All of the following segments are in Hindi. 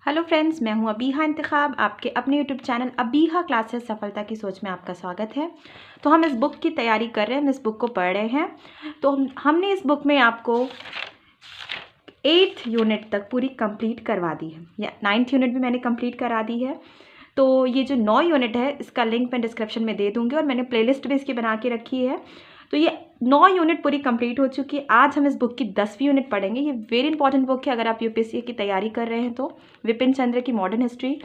हेलो फ्रेंड्स, मैं हूं अबीहा इंतखाब। आपके अपने यूट्यूब चैनल अबीहा क्लासेस सफलता की सोच में आपका स्वागत है। तो हम इस बुक की तैयारी कर रहे हैं, हम इस बुक को पढ़ रहे हैं। तो हमने इस बुक में आपको 8th यूनिट तक पूरी कंप्लीट करवा दी है, या 9th यूनिट भी मैंने कंप्लीट करा दी है। तो ये जो 9 यूनिट है इसका लिंक मैं डिस्क्रिप्शन में दे दूँगी और मैंने प्लेलिस्ट भी इसकी बना के रखी है। तो ये 9 यूनिट पूरी कंप्लीट हो चुकी है। आज हम इस बुक की 10वीं यूनिट पढ़ेंगे। ये वेरी इंपॉर्टेंट बुक है अगर आप यूपीएससी की तैयारी कर रहे हैं तो। विपिन चंद्र की मॉडर्न हिस्ट्री।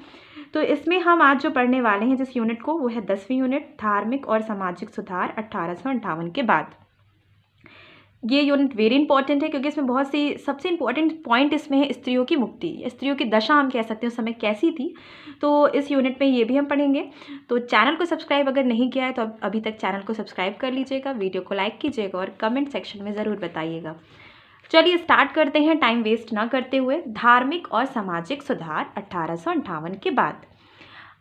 तो इसमें हम आज जो पढ़ने वाले हैं जिस यूनिट को, वो है 10वीं यूनिट, धार्मिक और सामाजिक सुधार 1858 के बाद। ये यूनिट वेरी इंपॉर्टेंट है क्योंकि इसमें बहुत सी सबसे इंपॉर्टेंट पॉइंट इसमें है स्त्रियों की मुक्ति, स्त्रियों की दशा हम कह सकते हैं उस समय कैसी थी। तो इस यूनिट में ये भी हम पढ़ेंगे। तो चैनल को सब्सक्राइब अगर नहीं किया है तो अभी तक चैनल को सब्सक्राइब कर लीजिएगा, वीडियो को लाइक कीजिएगा और कमेंट सेक्शन में ज़रूर बताइएगा। चलिए स्टार्ट करते हैं टाइम वेस्ट ना करते हुए। धार्मिक और सामाजिक सुधार 1858 के बाद।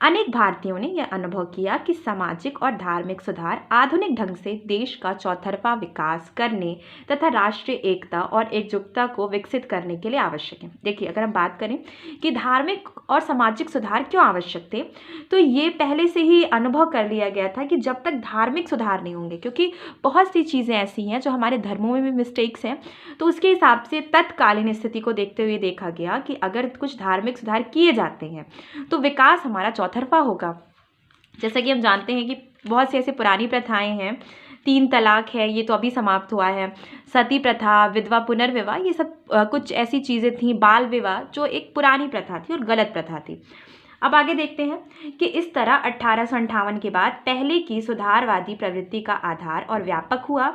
अनेक भारतीयों ने यह अनुभव किया कि सामाजिक और धार्मिक सुधार आधुनिक ढंग से देश का चौतरफा विकास करने तथा राष्ट्रीय एकता और एकजुटता को विकसित करने के लिए आवश्यक है। देखिए, अगर हम बात करें कि धार्मिक और सामाजिक सुधार क्यों आवश्यक थे, तो ये पहले से ही अनुभव कर लिया गया था कि जब तक धार्मिक सुधार नहीं होंगे, क्योंकि बहुत सी चीज़ें ऐसी हैं जो हमारे धर्मों में भी मिस्टेक्स हैं, तो उसके हिसाब से तत्कालीन स्थिति को देखते हुए देखा गया कि अगर कुछ धार्मिक सुधार किए जाते हैं तो विकास हमारा चौतरफा होगा। जैसा कि हम जानते हैं कि बहुत सी ऐसी पुरानी प्रथाएं हैं, 3 तलाक है, ये तो अभी समाप्त हुआ है, सती प्रथा, विधवा पुनर्विवाह, ये सब कुछ ऐसी चीज़ें थी, बाल विवाह, जो एक पुरानी प्रथा थी और गलत प्रथा थी। अब आगे देखते हैं कि इस तरह 1858 के बाद पहले की सुधारवादी प्रवृत्ति का आधार और व्यापक हुआ।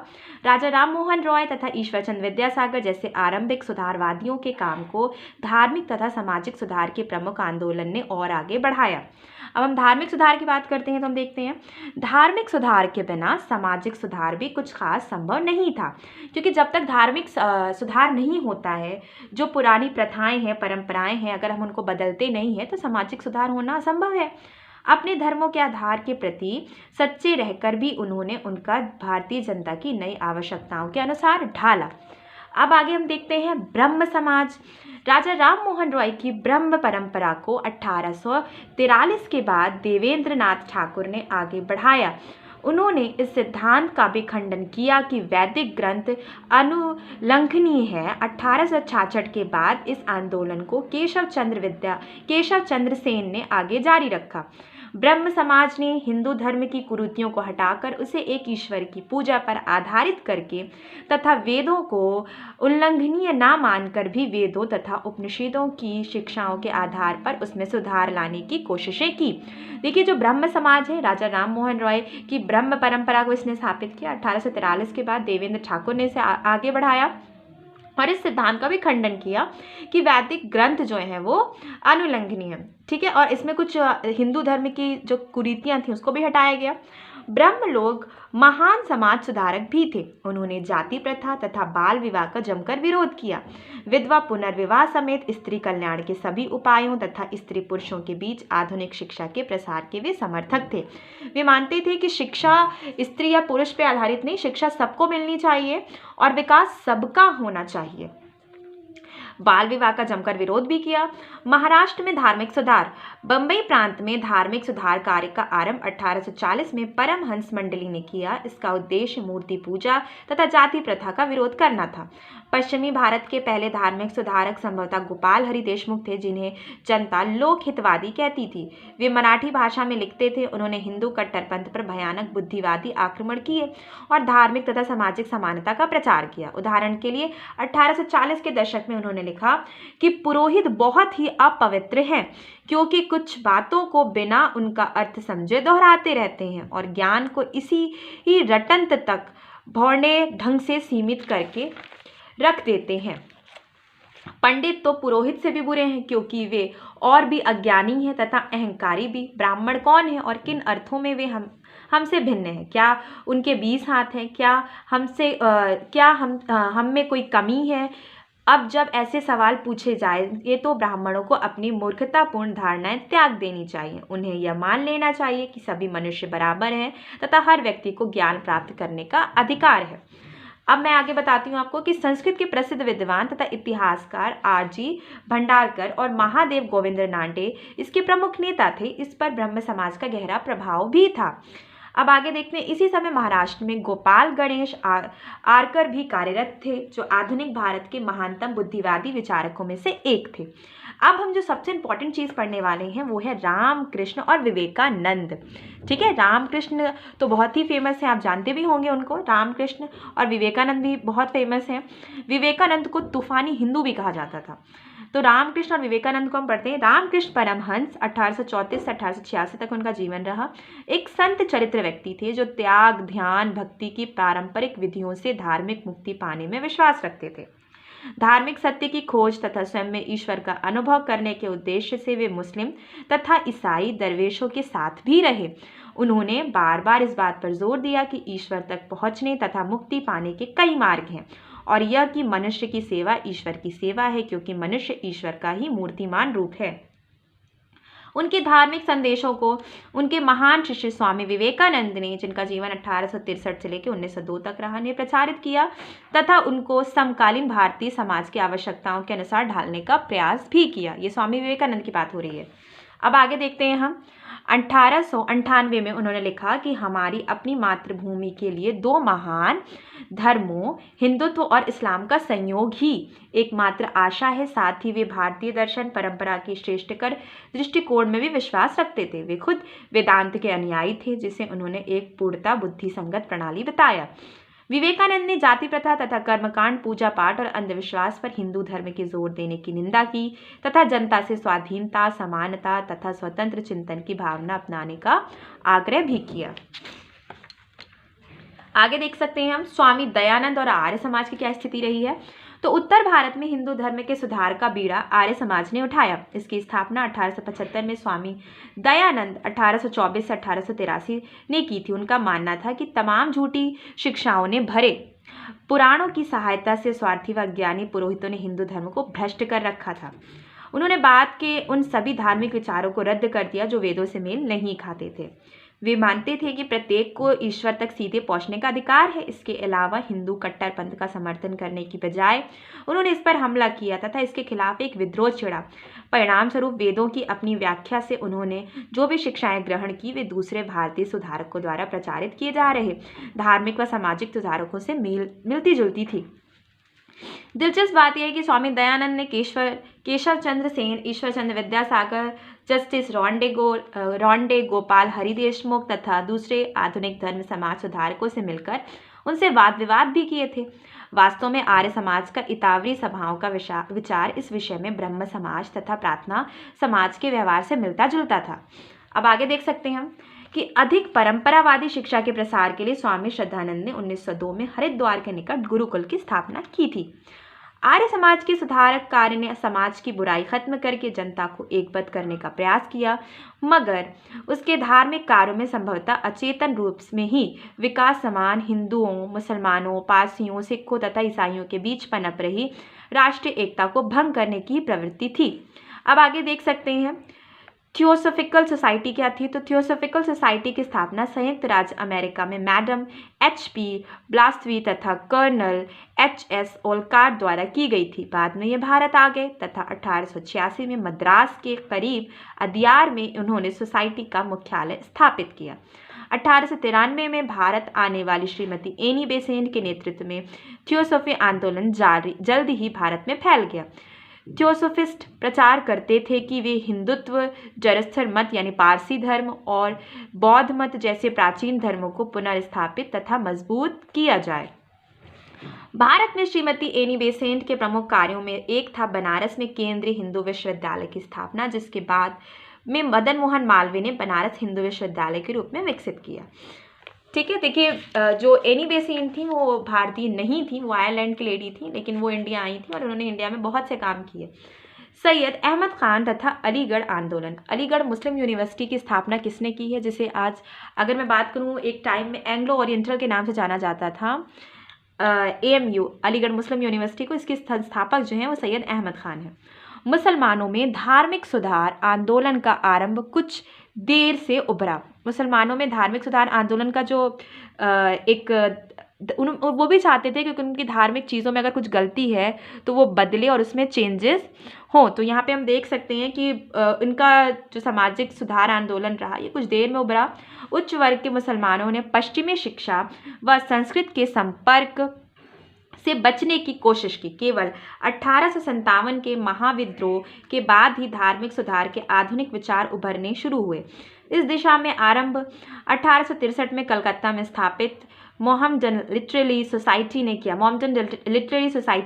राजा राम मोहन रॉय तथा ईश्वरचंद्र विद्यासागर जैसे आरंभिक सुधारवादियों के काम को धार्मिक तथा सामाजिक सुधार के प्रमुख आंदोलन ने और आगे बढ़ाया। अब हम धार्मिक सुधार की बात करते हैं तो हम देखते हैं धार्मिक सुधार के बिना सामाजिक सुधार भी कुछ खास संभव नहीं था, क्योंकि जब तक धार्मिक सुधार नहीं होता है, जो पुरानी प्रथाएं हैं, परंपराएं हैं, अगर हम उनको बदलते नहीं हैं तो सामाजिक सुधार होना असंभव है। अपने धर्मों के आधार के प्रति सच्चे रहकर भी उन्होंने उनका भारतीय जनता की नई आवश्यकताओं के अनुसार ढाला। अब आगे हम देखते हैं ब्रह्म समाज। राजा राम मोहन रॉय की ब्रह्म परंपरा को 1843 के बाद देवेंद्र नाथ ठाकुर ने आगे बढ़ाया। उन्होंने इस सिद्धांत का भी खंडन किया कि वैदिक ग्रंथ अनुलंघनीय है। 1866 के बाद इस आंदोलन को केशव चंद्र सेन ने आगे जारी रखा। ब्रह्म समाज ने हिंदू धर्म की कुरीतियों को हटाकर उसे एक ईश्वर की पूजा पर आधारित करके तथा वेदों को उल्लंघनीय ना मानकर भी वेदों तथा उपनिषदों की शिक्षाओं के आधार पर उसमें सुधार लाने की कोशिशें की। देखिए, जो ब्रह्म समाज है, राजा राम मोहन रॉय की ब्रह्म परंपरा को इसने स्थापित किया। 1843 के बाद देवेंद्र ठाकुर ने इसे आगे बढ़ाया और इस सिद्धांत का भी खंडन किया कि वैदिक ग्रंथ जो हैं वो अनुलंघनीय है, ठीक है, और इसमें कुछ हिंदू धर्म की जो कुरीतियां थी उसको भी हटाया गया। ब्रह्म लोग महान समाज सुधारक भी थे। उन्होंने जाति प्रथा तथा बाल विवाह का जमकर विरोध किया। विधवा पुनर्विवाह समेत स्त्री कल्याण के सभी उपायों तथा स्त्री पुरुषों के बीच आधुनिक शिक्षा के प्रसार के वे समर्थक थे। वे मानते थे कि शिक्षा स्त्री या पुरुष पर आधारित नहीं, शिक्षा सबको मिलनी चाहिए और विकास सबका होना चाहिए। बाल विवाह का जमकर विरोध भी किया। महाराष्ट्र में धार्मिक सुधार। बंबई प्रांत में धार्मिक सुधार कार्य का आरंभ 1840 में परमहंस मंडली ने किया। इसका उद्देश्य मूर्ति पूजा तथा जाति प्रथा का विरोध करना था। पश्चिमी भारत के पहले धार्मिक सुधारक संभवतः गोपाल हरि देशमुख थे, जिन्हें जनता लोकहितवादी कहती थी। वे मराठी भाषा में लिखते थे। उन्होंने हिंदू कट्टरपंथ पर भयानक बुद्धिवादी आक्रमण किए और धार्मिक तथा सामाजिक समानता का प्रचार किया। उदाहरण के लिए 1840 के दशक में उन्होंने लिखा कि पुरोहित बहुत ही अपवित्र हैं, क्योंकि कुछ बातों को बिना उनका अर्थ समझे दोहराते रहते हैं और ज्ञान को इसी ही रटंत तक भौने ढंग से सीमित करके रख देते हैं। पंडित तो पुरोहित से भी बुरे हैं, क्योंकि वे और भी अज्ञानी हैं तथा अहंकारी भी। ब्राह्मण कौन है और किन अर्थों में वे हमसे भिन्न है? क्या उनके 20 हाथ हैं? क्या हम में कोई कमी है? अब जब ऐसे सवाल पूछे जाए तो ब्राह्मणों को अपनी मूर्खतापूर्ण धारणाएं त्याग देनी चाहिए। उन्हें यह मान लेना चाहिए कि सभी मनुष्य बराबर हैं तथा हर व्यक्ति को ज्ञान प्राप्त करने का अधिकार है। अब मैं आगे बताती हूँ आपको कि संस्कृत के प्रसिद्ध विद्वान तथा इतिहासकार आर.जी. भंडारकर और महादेव गोविंद नांडे इसके प्रमुख नेता थे। इस पर ब्रह्म समाज का गहरा प्रभाव भी था। अब आगे देखते हैं, इसी समय महाराष्ट्र में गोपाल गणेश आरकर भी कार्यरत थे, जो आधुनिक भारत के महानतम बुद्धिवादी विचारकों में से एक थे। अब हम जो सबसे इंपॉर्टेंट चीज़ पढ़ने वाले हैं वो है रामकृष्ण और विवेकानंद। ठीक है, रामकृष्ण तो बहुत ही फेमस है, आप जानते भी होंगे उनको। रामकृष्ण और विवेकानंद भी बहुत फेमस हैं। विवेकानंद को तूफानी हिंदू भी कहा जाता था। तो रामकृष्ण और विवेकानंद को हम पढ़ते हैं। रामकृष्ण परमहंस 1834 से 1886 तक उनका जीवन रहा। एक संत चरित्र व्यक्ति थे जो त्याग, ध्यान, भक्ति की पारंपरिक विधियों से धार्मिक मुक्ति पाने में विश्वास रखते थे। धार्मिक सत्य की खोज तथा स्वयं में ईश्वर का अनुभव करने के उद्देश्य से वे मुस्लिम तथा ईसाई दरवेशों के साथ भी रहे। उन्होंने बार बार इस बात पर जोर दिया कि ईश्वर तक पहुंचने तथा मुक्ति पाने के कई मार्ग हैं, और यह कि मनुष्य की सेवा ईश्वर की सेवा है, क्योंकि मनुष्य ईश्वर का ही मूर्तिमान रूप है। उनके धार्मिक संदेशों को उनके महान शिष्य स्वामी विवेकानंद ने, जिनका जीवन 1863 से लेकर 1902 तक रहा, ने प्रचारित किया तथा उनको समकालीन भारतीय समाज की आवश्यकताओं के अनुसार ढालने का प्रयास भी किया। ये स्वामी विवेकानंद की बात हो रही है। अब आगे देखते हैं हम। 1898 में उन्होंने लिखा कि हमारी अपनी मातृभूमि के लिए दो महान धर्मों, हिंदुत्व और इस्लाम का संयोग ही एकमात्र आशा है। साथ ही वे भारतीय दर्शन परंपरा के श्रेष्ठकर दृष्टिकोण में भी विश्वास रखते थे। वे खुद वेदांत के अनुयायी थे, जिसे उन्होंने एक पूर्णता बुद्धि संगत प्रणाली बताया। विवेकानंद ने जाति प्रथा तथा कर्मकांड, पूजा पाठ और अंधविश्वास पर हिंदू धर्म के जोर देने की निंदा की तथा जनता से स्वाधीनता, समानता तथा स्वतंत्र चिंतन की भावना अपनाने का आग्रह भी किया। आगे देख सकते हैं हम, स्वामी दयानंद और आर्य समाज की क्या स्थिति रही है। तो उत्तर भारत में हिंदू धर्म के सुधार का बीड़ा आर्य समाज ने उठाया। इसकी स्थापना 1875 में स्वामी दयानंद 1824 से 1883 ने की थी। उनका मानना था कि तमाम झूठी शिक्षाओं ने भरे पुराणों की सहायता से स्वार्थी व अज्ञानी पुरोहितों ने हिंदू धर्म को भ्रष्ट कर रखा था। उन्होंने बाद के उन सभी धार्मिक विचारों को रद्द कर दिया जो वेदों से मेल नहीं खाते थे। वे मानते थे कि प्रत्येक को ईश्वर तक सीधे पहुंचने का अधिकार है। इसके अलावा हिंदू कट्टरपंथ का समर्थन करने की बजाय उन्होंने इस पर हमला किया तथा इसके खिलाफ एक विद्रोह छिड़ा। परिणाम स्वरूप वेदों की अपनी व्याख्या से उन्होंने जो भी शिक्षाएं ग्रहण की, वे दूसरे भारतीय सुधारकों द्वारा प्रचारित किए जा रहे धार्मिक व सामाजिक सुधारकों से मिलती जुलती थी। दिलचस्प बात यह है कि स्वामी दयानंद ने केशव चंद्र सेन, ईश्वर चंद्र विद्यासागर, जस्टिस रॉन्डे, गोपाल हरि देशमुख तथा दूसरे आधुनिक धर्म समाज सुधारकों से मिलकर उनसे वाद विवाद भी किए थे। वास्तव में आर्य समाज का इतावरी सभाओं का विचार इस विषय में ब्रह्म समाज तथा प्रार्थना समाज के व्यवहार से मिलता जुलता था। अब आगे देख सकते हैं हम कि अधिक परंपरावादी शिक्षा के प्रसार के लिए स्वामी श्रद्धानंद ने 1902 में हरिद्वार के निकट गुरुकुल की स्थापना की थी। आर्य समाज के सुधारक कार्य ने समाज की बुराई खत्म करके जनता को एकबद्ध करने का प्रयास किया, मगर उसके धार्मिक कार्यों में संभवतः अचेतन रूप में ही विकास समान हिंदुओं, मुसलमानों, पारसियों, सिखों तथा ईसाइयों के बीच पनप रही राष्ट्रीय एकता को भंग करने की प्रवृत्ति थी। अब आगे देख सकते हैं थियोसॉफिकल सोसाइटी क्या थी। तो थियोसॉफिकल सोसाइटी की स्थापना संयुक्त राज्य अमेरिका में मैडम H.P. ब्लासवी तथा कर्नल H.S. ओलकार्ट द्वारा की गई थी। बाद में ये भारत आ गए तथा 1886 में मद्रास के करीब अदियार में उन्होंने सोसाइटी का मुख्यालय स्थापित किया। 1893 में भारत आने वाली श्रीमती एनी बेसेंट के नेतृत्व में थियोसॉफी आंदोलन जल्द ही भारत में फैल गया। थियोसॉफिस्ट प्रचार करते थे कि वे हिंदुत्व, जरस्थर मत यानी पारसी धर्म और बौद्ध मत जैसे प्राचीन धर्मों को पुनर्स्थापित तथा मजबूत किया जाए। भारत में श्रीमती एनी बेसेंट के प्रमुख कार्यों में एक था बनारस में केंद्रीय हिंदू विश्वविद्यालय की स्थापना, जिसके बाद में मदन मोहन मालवीय ने बनारस हिंदू विश्वविद्यालय के रूप में विकसित किया। ठीक है, देखिए जो एनी बेसेंट थी वो भारतीय नहीं थी, वो आयरलैंड की लेडी थी, लेकिन वो इंडिया आई थी और उन्होंने इंडिया में बहुत से काम किए। सैयद अहमद खान तथा अलीगढ़ आंदोलन। अलीगढ़ मुस्लिम यूनिवर्सिटी की स्थापना किसने की है, जिसे आज अगर मैं बात करूँ एक टाइम में एंग्लो ओरिएंटल के नाम से जाना जाता था, AMU अलीगढ़ मुस्लिम यूनिवर्सिटी को, इसके संस्थापक जो हैं वो सैयद अहमद खान हैं। मुसलमानों में धार्मिक सुधार आंदोलन का आरंभ कुछ देर से उभरा। मुसलमानों में धार्मिक सुधार आंदोलन का जो एक वो भी चाहते थे कि उनकी धार्मिक चीज़ों में अगर कुछ गलती है तो वो बदले और उसमें चेंजेस हों। तो यहाँ पे हम देख सकते हैं कि इनका जो सामाजिक सुधार आंदोलन रहा ये कुछ देर में उभरा। उच्च वर्ग के मुसलमानों ने पश्चिमी शिक्षा व संस्कृत के संपर्क से बचने की कोशिश की। केवल 1857 के महाविद्रोह के बाद ही धार्मिक सुधार के आधुनिक विचार उभरने शुरू हुए। इस दिशा में आरंभ 1863 में कलकत्ता में स्थापित मोहम्मदन लिटरेरी सोसाइटी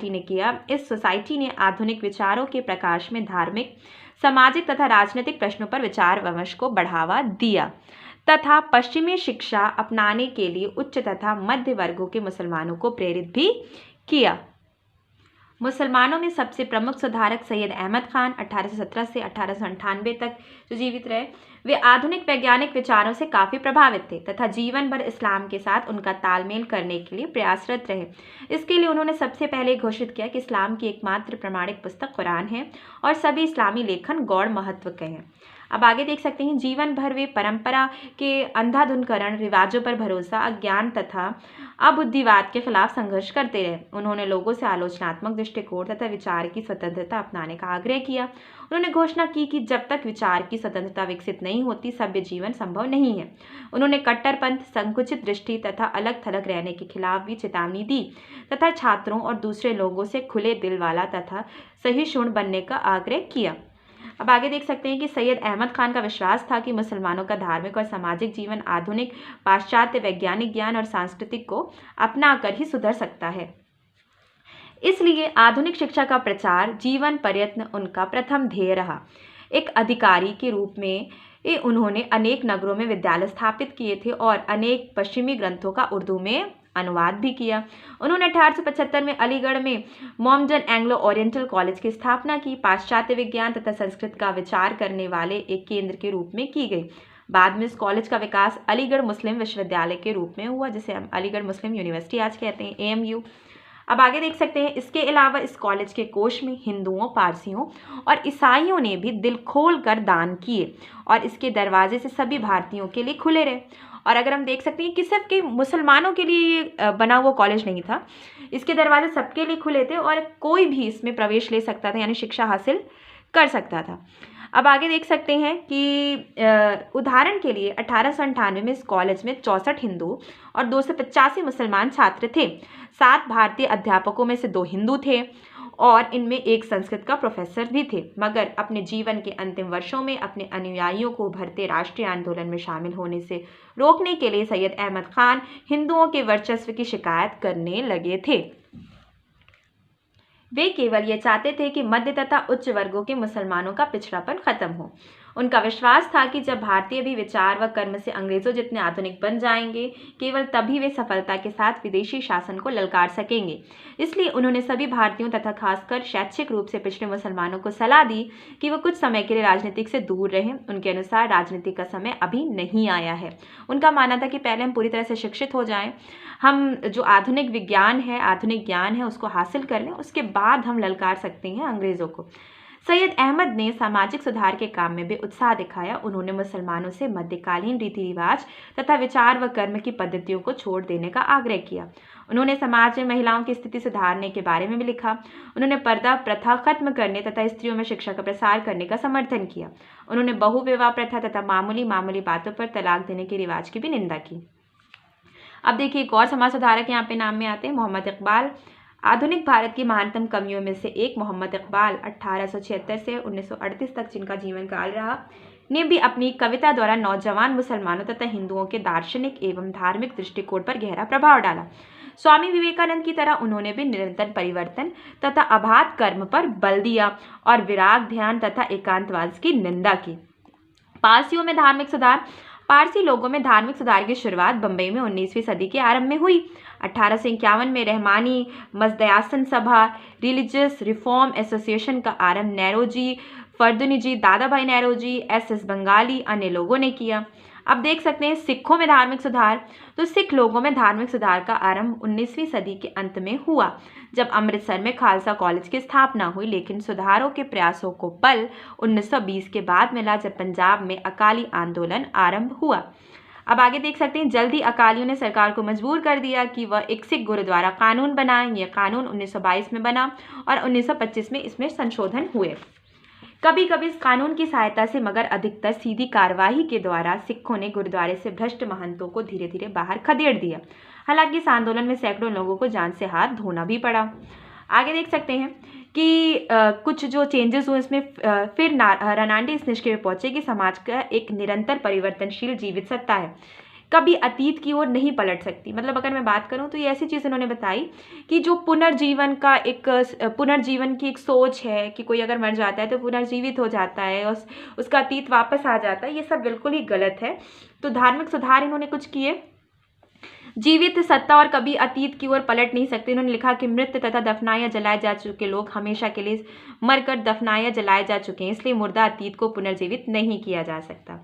ने किया। इस सोसाइटी ने आधुनिक विचारों के प्रकाश में धार्मिक, सामाजिक तथा राजनीतिक प्रश्नों पर विचार विमर्श को बढ़ावा दिया तथा पश्चिमी शिक्षा अपनाने के लिए उच्च तथा मध्य वर्गों के मुसलमानों को प्रेरित भी किया। मुसलमानों में सबसे प्रमुख सुधारक सैयद अहमद खान 1817 से 1898 तक जो जीवित रहे, वे आधुनिक वैज्ञानिक विचारों से काफ़ी प्रभावित थे तथा जीवन भर इस्लाम के साथ उनका तालमेल करने के लिए प्रयासरत रहे। इसके लिए उन्होंने सबसे पहले घोषित किया कि इस्लाम की एकमात्र प्रमाणिक पुस्तक कुरान है और सभी इस्लामी लेखन गौड़ महत्व के हैं। अब आगे देख सकते हैं, जीवन भर वे परंपरा के अंधाधुंधकरण, रिवाजों पर भरोसा, अज्ञान तथा अबुद्धिवाद के खिलाफ संघर्ष करते रहे। उन्होंने लोगों से आलोचनात्मक दृष्टिकोण तथा विचार की स्वतंत्रता अपनाने का आग्रह किया। उन्होंने घोषणा की कि जब तक विचार की स्वतंत्रता विकसित नहीं होती सभ्य जीवन संभव नहीं है। उन्होंने कट्टरपंथ, संकुचित दृष्टि तथा अलग थलग रहने के खिलाफ भी चेतावनी दी तथा छात्रों और दूसरे लोगों से खुले दिल वाला तथा सहिष्णु बनने का आग्रह किया। अब आगे देख सकते हैं कि सैयद अहमद खान का विश्वास था कि मुसलमानों का धार्मिक और सामाजिक जीवन आधुनिक पाश्चात्य वैज्ञानिक ज्ञान और सांस्कृतिक को अपनाकर ही सुधर सकता है। इसलिए आधुनिक शिक्षा का प्रचार जीवन प्रयत्न उनका प्रथम ध्येय रहा। एक अधिकारी के रूप में उन्होंने अनेक नगरों में विद्यालय स्थापित किए थे और अनेक पश्चिमी ग्रंथों का उर्दू में अनुवाद भी किया। उन्होंने 1875 में अलीगढ़ में मोहम्मदन एंग्लो ओरिएंटल कॉलेज की स्थापना की। पाश्चात्य विज्ञान तथा संस्कृत का विचार करने वाले एक केंद्र के रूप में की गई। बाद में इस कॉलेज का विकास अलीगढ़ मुस्लिम विश्वविद्यालय के रूप में हुआ, जिसे हम अलीगढ़ मुस्लिम यूनिवर्सिटी आज कहते हैं, AMU। अब आगे देख सकते हैं, इसके अलावा इस कॉलेज के कोष में हिंदुओं, पारसियों और ईसाइयों ने भी दिल खोल कर दान किए और इसके दरवाजे से सभी भारतीयों के लिए खुले रहे। और अगर हम देख सकते हैं कि सिर्फ कि मुसलमानों के लिए बना हुआ कॉलेज नहीं था, इसके दरवाजे सबके लिए खुले थे और कोई भी इसमें प्रवेश ले सकता था, यानी शिक्षा हासिल कर सकता था। अब आगे देख सकते हैं कि उदाहरण के लिए 1898 में इस कॉलेज में 64 हिंदू और 285 मुसलमान छात्र थे। 7 भारतीय अध्यापकों में से 2 हिंदू थे और इनमें एक संस्कृत का प्रोफेसर भी थे। मगर अपने जीवन के अंतिम वर्षों में अपने अनुयायियों को उभरते राष्ट्रीय आंदोलन में शामिल होने से रोकने के लिए सैयद अहमद खान हिंदुओं के वर्चस्व की शिकायत करने लगे थे। वे केवल ये चाहते थे कि मध्य तथा उच्च वर्गों के मुसलमानों का पिछड़ापन खत्म हो। उनका विश्वास था कि जब भारतीय भी विचार व कर्म से अंग्रेजों जितने आधुनिक बन जाएंगे, केवल तभी वे सफलता के साथ विदेशी शासन को ललकार सकेंगे। इसलिए उन्होंने सभी भारतीयों तथा खासकर शैक्षिक रूप से पिछड़े मुसलमानों को सलाह दी कि वो कुछ समय के लिए राजनीतिक से दूर रहें। उनके अनुसार राजनीति का समय अभी नहीं आया है। उनका मानना था कि पहले हम पूरी तरह से शिक्षित हो जाएं, हम जो आधुनिक विज्ञान है, आधुनिक ज्ञान है, उसको हासिल कर लें, उसके बाद हम ललकार सकते हैं अंग्रेज़ों को। सैयद अहमद ने सामाजिक सुधार के काम में भी उत्साह दिखाया। उन्होंने मुसलमानों से मध्यकालीन रीति रिवाज तथा विचार व कर्म की पद्धतियों को छोड़ देने का आग्रह किया। उन्होंने समाज में महिलाओं की स्थिति सुधारने के बारे में भी लिखा। उन्होंने पर्दा प्रथा खत्म करने तथा स्त्रियों में शिक्षा का प्रसार करने का समर्थन किया। उन्होंने बहुविवाह प्रथा तथा मामूली बातों पर तलाक देने के रिवाज की भी निंदा की। अब देखिए, एक और समाज सुधारक यहाँ पे नाम में आते हैं, मोहम्मद इकबाल। आधुनिक भारत की महानतम कवियों में से एक मोहम्मद इकबाल 1876 से 1938 तक जिनका जीवन काल रहा, ने भी अपनी कविता द्वारा नौजवान मुसलमानों तथा हिंदुओं के दार्शनिक एवं धार्मिक दृष्टिकोण पर गहरा प्रभाव डाला। स्वामी विवेकानंद की तरह उन्होंने भी निरंतर परिवर्तन तथा अबाध कर्म पर बल दिया और विराग, ध्यान तथा एकांतवाद की निंदा की। पारसियों में धार्मिक सुधार। पारसी लोगों में धार्मिक सुधार की शुरुआत बम्बई में 19वीं सदी के आरंभ में हुई। 1851 में रहमानी मजदयासन सभा, रिलीजियस रिफॉर्म एसोसिएशन का आरंभ नेहरूजी, फर्दुनी जी, दादा भाई नेहरूजी, SS बंगाली, अन्य लोगों ने किया। अब देख सकते हैं सिखों में धार्मिक सुधार। तो सिख लोगों में धार्मिक सुधार का आरंभ 19वीं सदी के अंत में हुआ, जब अमृतसर में खालसा कॉलेज की स्थापना हुई। लेकिन सुधारों के प्रयासों को बल 1920 के बाद मिला, जब पंजाब में अकाली आंदोलन आरंभ हुआ। अब आगे देख सकते हैं, जल्दी अकालियों ने सरकार को मजबूर कर दिया कि वह एक सिख गुरुद्वारा कानून बनाए। यह कानून 1922 में बना और 1925 में इसमें संशोधन हुए। कभी कभी इस कानून की सहायता से, मगर अधिकतर सीधी कार्यवाही के द्वारा सिखों ने गुरुद्वारे से भ्रष्ट महंतों को धीरे धीरे बाहर खदेड़ दिया। हालांकि इस आंदोलन में सैकड़ों लोगों को जान से हाथ धोना भी पड़ा। आगे देख सकते हैं कि कुछ जो चेंजेस हुए इसमें, फिर रनांडे इस निष्कर्ष पे पहुंचे कि समाज का एक निरंतर परिवर्तनशील जीवित सत्ता है, कभी अतीत की ओर नहीं पलट सकती। मतलब अगर मैं बात करूं तो ये ऐसी चीज़ उन्होंने बताई कि जो पुनर्जीवन की एक सोच है कि कोई अगर मर जाता है तो पुनर्जीवित हो जाता है और उसका अतीत वापस आ जाता है, ये सब बिल्कुल ही गलत है। तो धार्मिक सुधार इन्होंने कुछ किए। जीवित सत्ता और कभी अतीत की ओर पलट नहीं सकते। इन्होंने लिखा कि मृत तथा दफनाए या जलाए जा चुके लोग हमेशा के लिए मरकर दफनाए या जलाए जा चुके हैं, इसलिए मुर्दा अतीत को पुनर्जीवित नहीं किया जा सकता।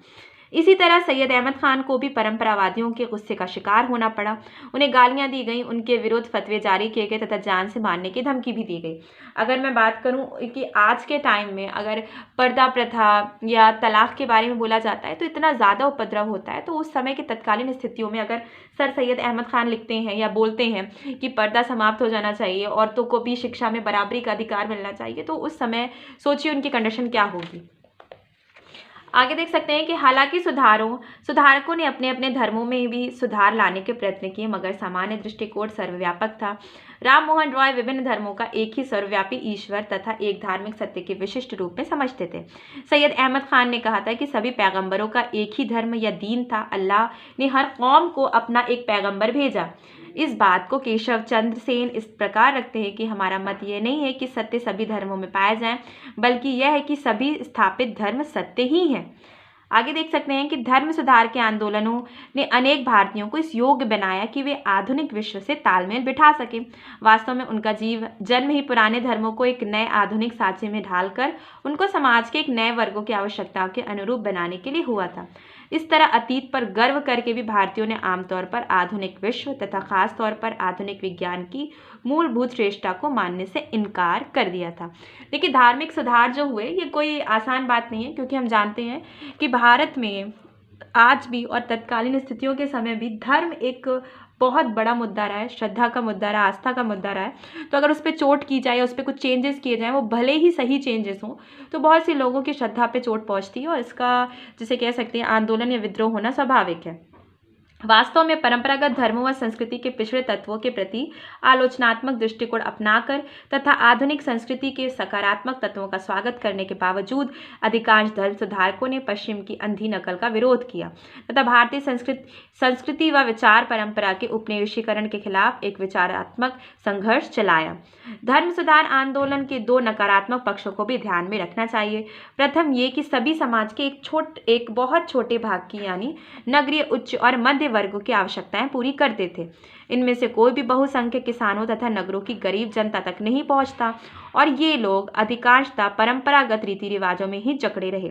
इसी तरह सैयद अहमद खान को भी परंपरावादियों के गुस्से का शिकार होना पड़ा। उन्हें गालियां दी गईं, उनके विरुद्ध फतवे जारी किए गए तथा जान से मारने की धमकी भी दी गई। अगर मैं बात करूं कि आज के टाइम में अगर पर्दा प्रथा या तलाक के बारे में बोला जाता है तो इतना ज़्यादा उपद्रव होता है, तो उस समय की तत्कालीन स्थितियों में अगर सर सैयद अहमद खान लिखते हैं या बोलते हैं कि पर्दा समाप्त हो जाना चाहिए, औरतों को भी शिक्षा में बराबरी का अधिकार मिलना चाहिए, तो उस समय सोचिए उनकी कंडीशन क्या होगी। आगे देख सकते हैं कि हालांकि सुधारकों ने अपने अपने धर्मों में भी सुधार लाने के प्रयत्न किए, मगर सामान्य दृष्टिकोण सर्वव्यापक था। राम मोहन रॉय विभिन्न धर्मों का एक ही सर्वव्यापी ईश्वर तथा एक धार्मिक सत्य के विशिष्ट रूप में समझते थे। सैयद अहमद खान ने कहा था कि सभी पैगंबरों का एक ही धर्म या दीन था। अल्लाह ने हर कौम को अपना एक पैगंबर भेजा। इस बात को केशव चंद्र सेन इस प्रकार रखते हैं कि हमारा मत यह नहीं है कि सत्य सभी धर्मों में पाया जाए, बल्कि यह है कि सभी स्थापित धर्म सत्य ही हैं। आगे देख सकते हैं कि धर्म सुधार के आंदोलनों ने अनेक भारतीयों को इस योग्य बनाया कि वे आधुनिक विश्व से तालमेल बिठा सकें। वास्तव में उनका जन्म ही पुराने धर्मों को एक नए आधुनिक सांचे में ढालकर उनको समाज के एक नए वर्गों की आवश्यकताओं के अनुरूप बनाने के लिए हुआ था। इस तरह अतीत पर गर्व करके भी भारतीयों ने आमतौर पर आधुनिक विश्व तथा खास तौर पर आधुनिक विज्ञान की मूलभूत श्रेष्ठता को मानने से इनकार कर दिया था। देखिए, धार्मिक सुधार जो हुए ये कोई आसान बात नहीं है, क्योंकि हम जानते हैं कि भारत में आज भी और तत्कालीन स्थितियों के समय भी धर्म एक बहुत बड़ा मुद्दा रहा है, श्रद्धा का मुद्दा रहा, आस्था का मुद्दा रहा है। तो अगर उस पर चोट की जाए, उस पर कुछ चेंजेस किए जाएँ, वो भले ही सही चेंजेस हों, तो बहुत से लोगों की श्रद्धा पे चोट पहुंचती है और इसका जिसे कह सकते हैं आंदोलन या विद्रोह होना स्वाभाविक है। वास्तव में परंपरागत धर्मों व संस्कृति के पिछड़े तत्वों के प्रति आलोचनात्मक दृष्टिकोण अपनाकर तथा आधुनिक संस्कृति के सकारात्मक तत्वों का स्वागत करने के बावजूद अधिकांश धर्म सुधारकों ने पश्चिम की अंधी नकल का विरोध किया तथा भारतीय संस्कृति व विचार परंपरा के उपनिवेशीकरण के खिलाफ एक विचारात्मक संघर्ष चलाया। धर्म सुधार आंदोलन के दो नकारात्मक पक्षों को भी ध्यान में रखना चाहिए। प्रथम ये कि सभी समाज के एक बहुत छोटे भाग की यानी नगरीय उच्च और मध्य वर्गों की आवश्यकताएं पूरी करते थे। इनमें से कोई भी बहुसंख्यक किसानों तथा नगरों की गरीब जनता तक नहीं पहुंचता और ये लोग अधिकांशतः परंपरागत रीति रिवाजों में ही जकड़े रहे।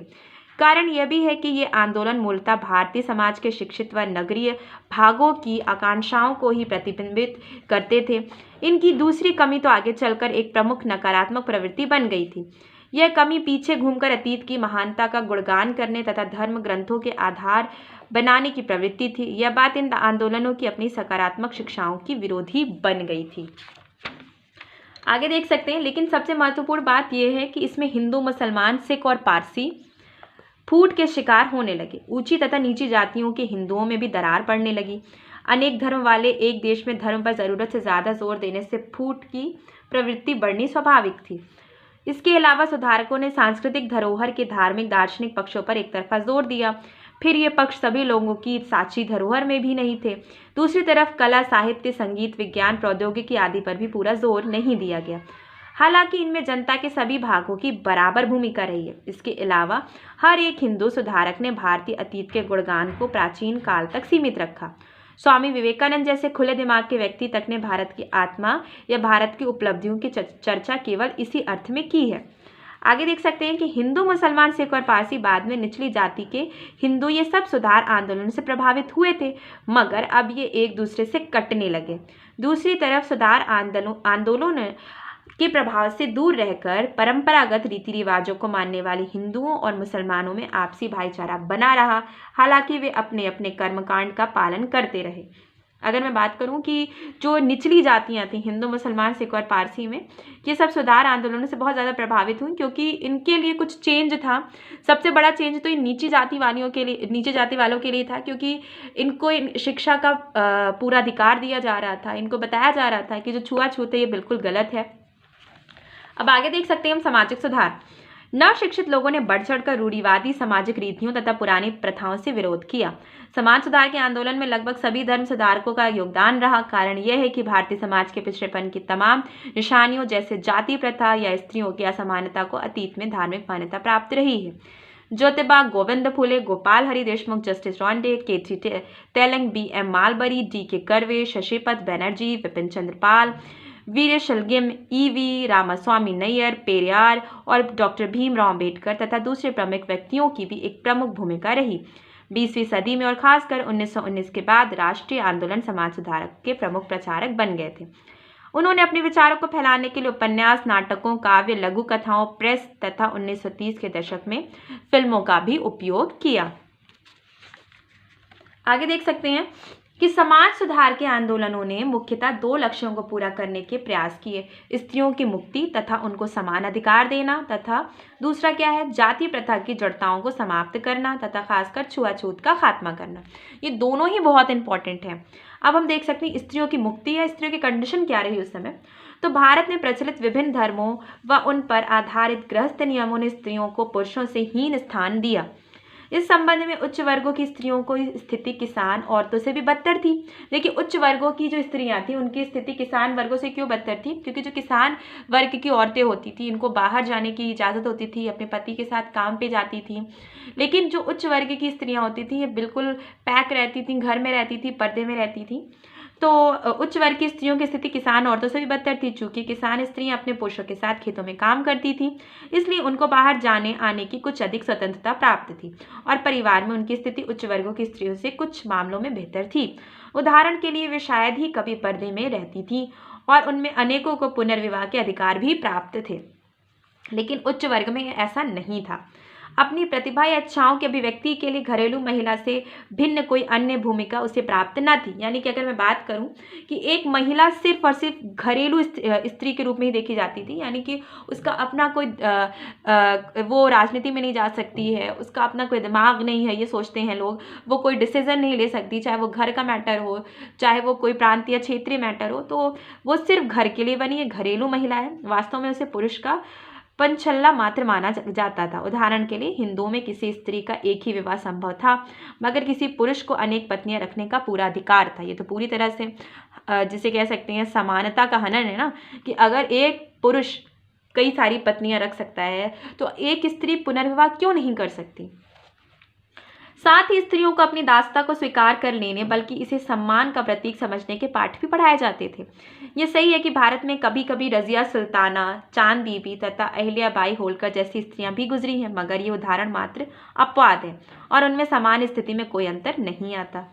कारण यह भी है कि ये आंदोलन मूलतः भारतीय समाज के शिक्षित व नगरीय भागों की आकांक्षाओं को ही प्रतिबिंबित करते थे। इनकी दूसरी कमी तो आगे चलकर एक प्रमुख नकारात्मक प्रवृत्ति बन गई थी। यह कमी पीछे घूमकर अतीत की महानता का गुणगान करने तथा धर्म ग्रंथों के आधार बनाने की प्रवृत्ति थी। यह बात इन आंदोलनों की अपनी सकारात्मक शिक्षाओं की विरोधी बन गई थी। आगे देख सकते हैं, लेकिन सबसे महत्वपूर्ण बात यह है कि इसमें हिंदू, मुसलमान, सिख और पारसी फूट के शिकार होने लगे। ऊंची तथा नीची जातियों के हिंदुओं में भी दरार पड़ने लगी। अनेक धर्म वाले एक देश में धर्म पर ज़रूरत से ज़्यादा जोर देने से फूट की प्रवृत्ति बढ़नी स्वाभाविक थी। इसके अलावा सुधारकों ने सांस्कृतिक धरोहर के धार्मिक दार्शनिक पक्षों पर एक तरफा जोर दिया। फिर ये पक्ष सभी लोगों की साची धरोहर में भी नहीं थे। दूसरी तरफ कला, साहित्य, संगीत, विज्ञान, प्रौद्योगिकी आदि पर भी पूरा जोर नहीं दिया गया। हालांकि इनमें जनता के सभी भागों की बराबर भूमिका रही है। इसके अलावा हर एक हिंदू सुधारक ने भारतीय अतीत के गुणगान को प्राचीन काल तक सीमित रखा। स्वामी विवेकानंद जैसे खुले दिमाग के व्यक्ति तक ने भारत की आत्मा या भारत की उपलब्धियों की चर्चा केवल इसी अर्थ में की है। आगे देख सकते हैं कि हिंदू, मुसलमान, सिख और पारसी, बाद में निचली जाति के हिंदू, ये सब सुधार आंदोलन से प्रभावित हुए थे, मगर अब ये एक दूसरे से कटने लगे। दूसरी तरफ सुधार आंदोलनों के प्रभाव से दूर रहकर परंपरागत रीति रिवाजों को मानने वाले हिंदुओं और मुसलमानों में आपसी भाईचारा बना रहा, हालांकि वे अपने अपने कर्मकांड का पालन करते रहे। अगर मैं बात करूं कि जो निचली जातियां थी, हिंदू, मुसलमान, सिख और पारसी में, ये सब सुधार आंदोलनों से बहुत ज़्यादा प्रभावित हुई, क्योंकि इनके लिए कुछ चेंज था। सबसे बड़ा चेंज तो इन नीची जाति वालों के लिए था, क्योंकि इनको शिक्षा का पूरा अधिकार दिया जा रहा था। इनको बताया जा रहा था कि जो छुआछूत है ये बिल्कुल गलत है। अब आगे देख सकते हैं हम सामाजिक सुधार। नवशिक्षित लोगों ने बढ़ चढ़कर रूढ़िवादी सामाजिक रीतियों तथा पुरानी प्रथाओं से विरोध किया। समाज सुधार के आंदोलन में लगभग सभी धर्म सुधारकों का योगदान रहा। कारण यह है कि भारतीय समाज के पिछड़ेपन की तमाम निशानियों जैसे जाति प्रथा या स्त्रियों की असमानता को अतीत में धार्मिक मान्यता प्राप्त रही है। Jyotiba, Govind Phule, Gopal Hari Deshmukh, justice Ranade, KT Telang, B.M. Malabari, D.K. Karve, Shashipada Banerjee, Bipin Chandra Pal, Veeresalingam, E.V. Ramaswamy Nair, Periyar और डॉक्टर भीमराव अम्बेडकर तथा दूसरे प्रमुख व्यक्तियों की भी एक प्रमुख भूमिका रही। 20वीं सदी में और खासकर 1919 के बाद राष्ट्रीय आंदोलन समाज सुधारक के प्रमुख प्रचारक बन गए थे। उन्होंने अपने विचारों को फैलाने के लिए उपन्यास, नाटकों, काव्य, लघु कथाओं, प्रेस तथा 1930 के दशक में फिल्मों का भी उपयोग किया। आगे देख सकते हैं कि समाज सुधार के आंदोलनों ने मुख्यतः दो लक्ष्यों को पूरा करने के प्रयास किए: स्त्रियों की मुक्ति तथा उनको समान अधिकार देना, तथा दूसरा क्या है, जाति प्रथा की जड़ताओं को समाप्त करना तथा खासकर छुआछूत का खात्मा करना। ये दोनों ही बहुत इंपॉर्टेंट हैं। अब हम देख सकते हैं स्त्रियों की मुक्ति या स्त्रियों की कंडीशन क्या रही उस समय। तो भारत में प्रचलित विभिन्न धर्मों व उन पर आधारित गृहस्थ नियमों ने स्त्रियों को पुरुषों से हीन स्थान दिया। इस संबंध में उच्च वर्गों की स्त्रियों को स्थिति किसान औरतों से भी बदतर थी। लेकिन उच्च वर्गों की जो स्त्रियां थी उनकी स्थिति किसान वर्गों से क्यों बदतर थी? क्योंकि जो किसान वर्ग की औरतें होती थी इनको बाहर जाने की इजाज़त होती थी, अपने पति के साथ काम पे जाती थी। लेकिन जो उच्च वर्ग की स्त्रियां होती थी ये बिल्कुल पैक रहती थी, घर में रहती थी, पर्दे में रहती थी। तो उच्च वर्ग की स्त्रियों की स्थिति किसान औरतों से भी बदतर थी। चूंकि किसान स्त्रियां अपने पुरुषों के साथ खेतों में काम करती थी, इसलिए उनको बाहर जाने आने की कुछ अधिक स्वतंत्रता प्राप्त थी और परिवार में उनकी स्थिति उच्च वर्गों की स्त्रियों से कुछ मामलों में बेहतर थी। उदाहरण के लिए वे शायद ही कभी पर्दे में रहती थी और उनमें अनेकों को पुनर्विवाह के अधिकार भी प्राप्त थे। लेकिन उच्च वर्ग में ऐसा नहीं था। अपनी प्रतिभा या इच्छाओं की अभिव्यक्ति के लिए घरेलू महिला से भिन्न कोई अन्य भूमिका उसे प्राप्त न थी। यानी कि अगर मैं बात करूं कि एक महिला सिर्फ और सिर्फ घरेलू स्त्री के रूप में ही देखी जाती थी, यानी कि उसका अपना कोई वो राजनीति में नहीं जा सकती है, उसका अपना कोई दिमाग नहीं है, ये सोचते हैं लोग। वो कोई डिसीजन नहीं ले सकती, चाहे वो घर का मैटर हो, चाहे वो कोई प्रांतीय क्षेत्रीय मैटर हो, तो वो सिर्फ घर के लिए बनी है, घरेलू महिला है। वास्तव में उसे पुरुष का पंचल्ला मात्र माना जाता था। उदाहरण के लिए हिंदुओं में किसी स्त्री का एक ही विवाह संभव था, मगर किसी पुरुष को अनेक पत्नियां रखने का पूरा अधिकार था। ये तो पूरी तरह से जिसे कह सकते हैं समानता का हनन है ना, कि अगर एक पुरुष कई सारी पत्नियां रख सकता है तो एक स्त्री पुनर्विवाह क्यों नहीं कर सकती। साथ ही स्त्रियों को अपनी दासता को स्वीकार कर लेने बल्कि इसे सम्मान का प्रतीक समझने के पाठ भी पढ़ाए जाते थे। ये सही है कि भारत में कभी कभी रजिया सुल्ताना, चांद बीबी तथा अहिल्याबाई होलकर जैसी स्त्रियां भी गुजरी हैं, मगर ये उदाहरण मात्र अपवाद है और उनमें समान स्थिति में कोई अंतर नहीं आता।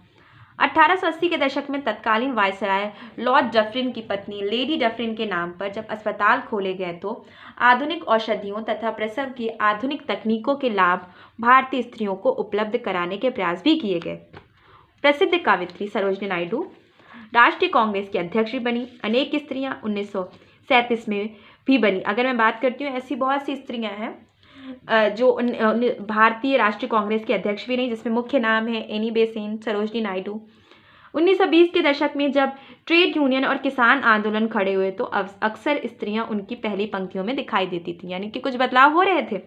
1880 के दशक में तत्कालीन वायसराय लॉर्ड डफरिन की पत्नी लेडी डफरिन के नाम पर जब अस्पताल खोले गए तो आधुनिक औषधियों तथा प्रसव की आधुनिक तकनीकों के लाभ भारतीय स्त्रियों को उपलब्ध कराने के प्रयास भी किए गए। प्रसिद्ध कवयित्री सरोजिनी नायडू राष्ट्रीय कांग्रेस की अध्यक्ष भी बनी। अनेक स्त्रियां 1937 में भी बनी। अगर मैं बात करती हूँ, ऐसी बहुत सी स्त्रियां हैं जो भारतीय राष्ट्रीय कांग्रेस के अध्यक्ष भी रही, जिसमें मुख्य नाम है एनी बेसेंट, सरोजिनी नायडू। 1920 के दशक में जब ट्रेड यूनियन और किसान आंदोलन खड़े हुए तो अक्सर स्त्रियां उनकी पहली पंक्तियों में दिखाई देती थी, यानी कि कुछ बदलाव हो रहे थे।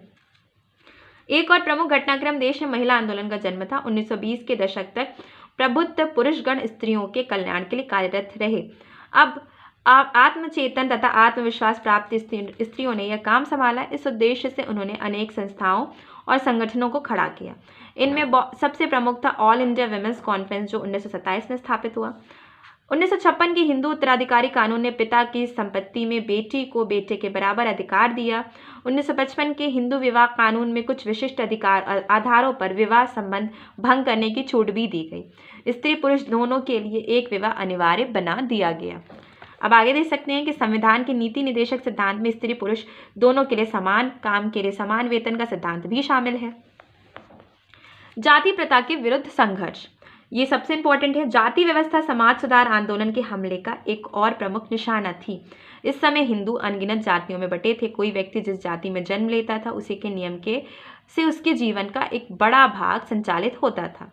एक और प्रमुख घटनाक्रम देश में महिला आंदोलन का जन्म था। 1920 के दशक तक प्रबुद्ध पुरुषगण स्त्रियों के कल्याण के लिए कार्यरत रहे। अब आत्मचेतन तथा आत्मविश्वास प्राप्त स्त्रियों ने यह काम संभाला। इस उद्देश्य से उन्होंने अनेक संस्थाओं और संगठनों को खड़ा किया। इनमें सबसे प्रमुख था ऑल इंडिया विमेंस कॉन्फ्रेंस, जो 1927 में स्थापित हुआ। 1956 के हिंदू उत्तराधिकारी कानून ने पिता की संपत्ति में बेटी को बेटे के बराबर अधिकार दिया। 1955 के हिंदू विवाह कानून में कुछ विशिष्ट आधारों पर विवाह संबंध भंग करने की छूट भी दी गई। स्त्री पुरुष दोनों के लिए एक विवाह अनिवार्य बना दिया गया। अब आगे देख सकते हैं कि संविधान के नीति निदेशक सिद्धांत में स्त्री पुरुष दोनों के लिए समान काम के लिए समान वेतन का सिद्धांत भी शामिल है। जाति प्रथा के विरुद्ध संघर्ष, ये सबसे इंपॉर्टेंट है। जाति व्यवस्था समाज सुधार आंदोलन के हमले का एक और प्रमुख निशाना थी। इस समय हिंदू अनगिनत जातियों में बटे थे। कोई व्यक्ति जिस जाति में जन्म लेता था उसी के नियम के से उसके जीवन का एक बड़ा भाग संचालित होता था।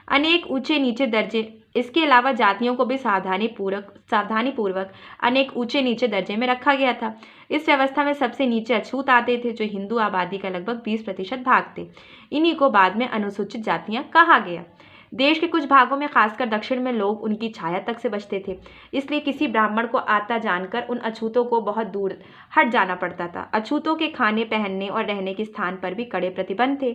अनेक ऊंचे नीचे दर्जे, इसके अलावा जातियों को भी सावधानीपूर्वक अनेक ऊंचे नीचे दर्जे में रखा गया था। इस व्यवस्था में सबसे नीचे अछूत आते थे, जो हिंदू आबादी का लगभग 20% भाग थे। इन्हीं को बाद में अनुसूचित जातियां कहा गया। देश के कुछ भागों में, खासकर दक्षिण में, लोग उनकी छाया तक से बचते थे। इसलिए किसी ब्राह्मण को आता जानकर उन अछूतों को बहुत दूर हट जाना पड़ता था। अछूतों के खाने, पहनने और रहने के स्थान पर भी कड़े प्रतिबंध थे।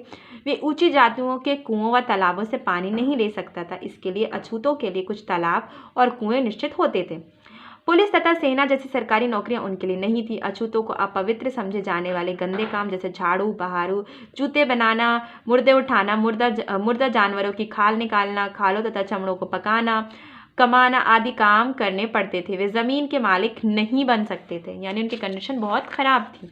वे ऊंची जातियों के कुओं व तालाबों से पानी नहीं ले सकता था। इसके लिए अछूतों के लिए कुछ तालाब और कुएं निश्चित होते थे। पुलिस तथा सेना जैसी सरकारी नौकरियां उनके लिए नहीं थी। अछूतों को अपवित्र समझे जाने वाले गंदे काम जैसे झाड़ू, बहारू, जूते बनाना, मुर्दे उठाना, मुर्दा जानवरों की खाल निकालना, खालों तथा चमड़ों को पकाना, कमाना आदि काम करने पड़ते थे। वे जमीन के मालिक नहीं बन सकते थे, यानी उनकी कंडीशन बहुत खराब थी।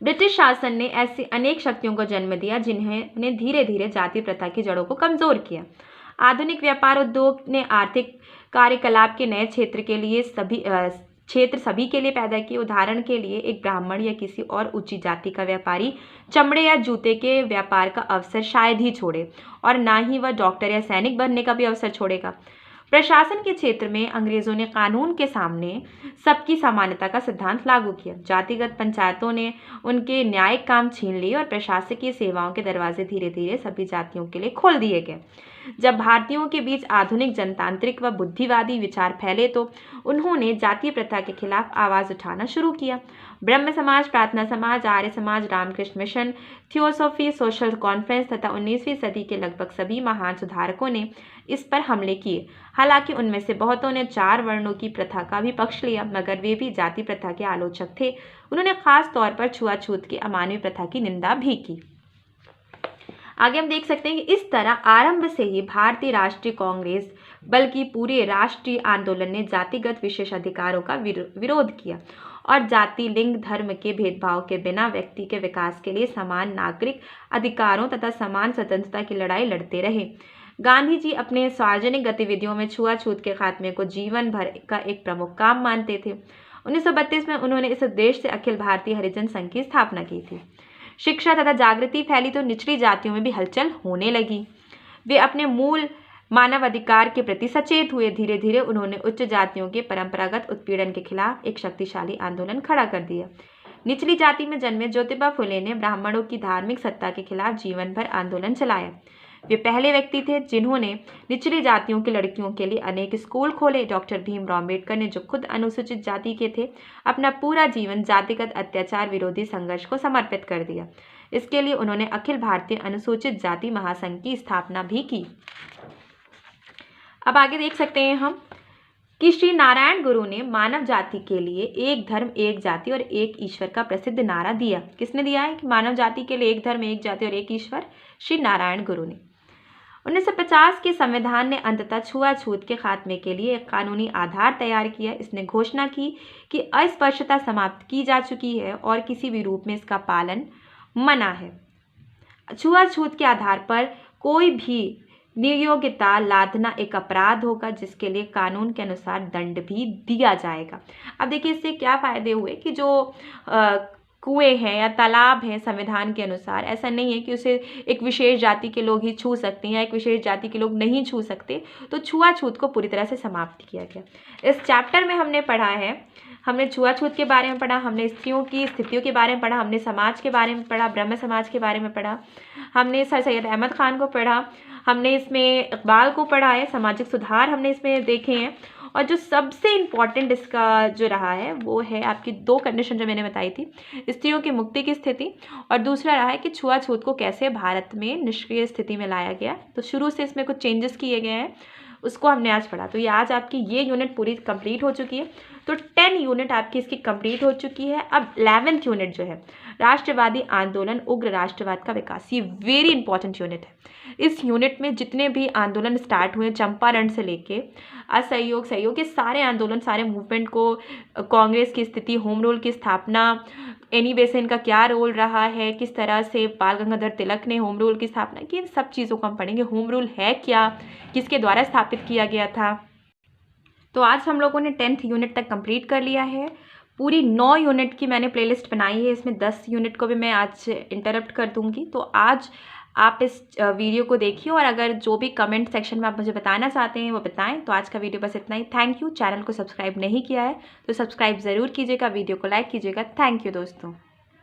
ब्रिटिश शासन ने ऐसी अनेक शक्तियों को जन्म दिया जिन्होंने धीरे धीरे जाति प्रथा की जड़ों को कमजोर किया। आधुनिक व्यापार उद्योग ने आर्थिक कार्यकलाप के नए क्षेत्र सभी के लिए पैदा किए। उदाहरण के लिए, एक ब्राह्मण या किसी और ऊंची जाति का व्यापारी चमड़े या जूते के व्यापार का अवसर शायद ही छोड़े, और ना ही वह डॉक्टर या सैनिक बनने का भी अवसर छोड़ेगा। प्रशासन के क्षेत्र में अंग्रेजों ने कानून के सामने सबकी समानता का सिद्धांत लागू किया। जातिगत पंचायतों ने उनके न्यायिक काम छीन लिए और प्रशासकीय सेवाओं के दरवाजे धीरे धीरे सभी जातियों के लिए खोल दिए गए। जब भारतीयों के बीच आधुनिक जनतांत्रिक व बुद्धिवादी विचार फैले तो उन्होंने जातीय प्रथा के खिलाफ आवाज उठाना शुरू किया। ब्रह्म समाज, प्रार्थना Samaj, Arya Samaj, Ramakrishna mission, theosophy social conference तथा 19वीं सदी के लगभग सभी महान सुधारकों ने इस पर हमले किए। हालांकि उनमें से बहुतों ने 4 वर्णों की प्रथा का भी पक्ष लिया, मगर वे भी जाति प्रथा के आलोचक थे। उन्होंने खास तौर पर छुआछूत की अमानवीय प्रथा की निंदा भी की। आगे हम देख सकते हैं कि इस तरह आरंभ से ही भारतीय राष्ट्रीय कांग्रेस बल्कि पूरे राष्ट्रीय आंदोलन ने जातिगत विशेषाधिकारों का विरोध किया और जाति, लिंग, धर्म के भेदभाव के बिना व्यक्ति के विकास के लिए समान नागरिक अधिकारों तथा समान स्वतंत्रता की लड़ाई लड़ते रहे। गांधी जी अपने सार्वजनिक गतिविधियों में छुआछूत के खात्मे को जीवन भर का एक प्रमुख काम मानते थे। 1932 में उन्होंने इस उद्देश्य से अखिल भारतीय हरिजन संघ की स्थापना की थी। शिक्षा तथा जागृति फैली तो निचली जातियों में भी हलचल होने लगी। वे अपने मूल मानव अधिकार के प्रति सचेत हुए। धीरे धीरे उन्होंने उच्च जातियों के परंपरागत उत्पीड़न के खिलाफ एक शक्तिशाली आंदोलन खड़ा कर दिया। निचली जाति में जन्मे ज्योतिबा फुले ने ब्राह्मणों की धार्मिक सत्ता के खिलाफ जीवन भर आंदोलन चलाया। वे पहले व्यक्ति थे जिन्होंने निचली जातियों की लड़कियों के लिए अनेक स्कूल खोले। डॉक्टर भीमराव अम्बेडकर ने, जो खुद अनुसूचित जाति के थे, अपना पूरा जीवन जातिगत अत्याचार विरोधी संघर्ष को समर्पित कर दिया। इसके लिए उन्होंने अखिल भारतीय अनुसूचित जाति महासंघ की स्थापना भी की। अब आगे देख सकते हैं हम कि श्री नारायण गुरु ने मानव जाति के लिए एक धर्म, एक जाति और एक ईश्वर का प्रसिद्ध नारा दिया। किसने दिया है कि मानव जाति के लिए एक धर्म, एक जाति और एक ईश्वर? श्री नारायण गुरु ने। 1950 के संविधान ने अंततः छुआछूत के खात्मे के लिए एक कानूनी आधार तैयार किया। इसने घोषणा की कि अस्पृश्यता समाप्त की जा चुकी है और किसी भी रूप में इसका पालन मना है। छुआछूत के आधार पर कोई भी नियोग्यता लादना एक अपराध होगा, जिसके लिए कानून के अनुसार दंड भी दिया जाएगा। अब देखिए इससे क्या फायदे हुए कि जो कुएं हैं या तालाब हैं, संविधान के अनुसार ऐसा नहीं है कि उसे एक विशेष जाति के लोग ही छू सकते हैं या एक विशेष जाति के लोग नहीं छू सकते। तो छुआछूत को पूरी तरह से समाप्त किया गया। इस चैप्टर में हमने पढ़ा है, हमने छुआछूत के बारे में पढ़ा, हमने स्त्रियों की स्थितियों के बारे में पढ़ा, हमने समाज के बारे में पढ़ा, ब्रह्म समाज के बारे में पढ़ा, हमने सर सैयद अहमद खान को पढ़ा, हमने इसमें इकबाल को पढ़ा है, सामाजिक सुधार हमने इसमें देखे हैं। और जो सबसे इम्पॉर्टेंट इसका जो रहा है वो है आपकी 2 कंडीशन जो मैंने बताई थी, स्त्रियों की मुक्ति की स्थिति, और दूसरा रहा है कि छुआछूत को कैसे भारत में निष्क्रिय स्थिति में लाया गया। तो शुरू से इसमें कुछ चेंजेस किए गए हैं, उसको हमने आज पढ़ा। तो ये आज आपकी ये यूनिट पूरी कंप्लीट हो चुकी है। तो 10 यूनिट आपकी इसकी कंप्लीट हो चुकी है। अब 11th यूनिट जो है राष्ट्रवादी आंदोलन उग्र राष्ट्रवाद का विकास, ये वेरी इंपॉर्टेंट यूनिट है। इस यूनिट में जितने भी आंदोलन स्टार्ट हुए चंपारण से लेके असहयोग, सहयोग, के सारे आंदोलन, सारे मूवमेंट को, कांग्रेस की स्थिति, होम रूल की स्थापना, एनी बेसेंट का क्या रोल रहा है, किस तरह से बाल गंगाधर तिलक ने होम रूल की स्थापना की, इन सब चीज़ों को हम पढ़ेंगे। होम रूल है क्या, किसके द्वारा स्थापित किया गया था। तो आज हम लोगों ने 10th यूनिट तक कंप्लीट कर लिया है। पूरी 9 यूनिट की मैंने प्लेलिस्ट बनाई है, इसमें 10 यूनिट को भी मैं आज इंटरप्ट कर दूंगी। तो आज आप इस वीडियो को देखिए और अगर जो भी कमेंट सेक्शन में आप मुझे बताना चाहते हैं वो बताएं। तो आज का वीडियो बस इतना ही। Thank you. चैनल को सब्सक्राइब नहीं किया है तो सब्सक्राइब ज़रूर कीजिएगा, वीडियो को लाइक कीजिएगा। थैंक यू दोस्तों।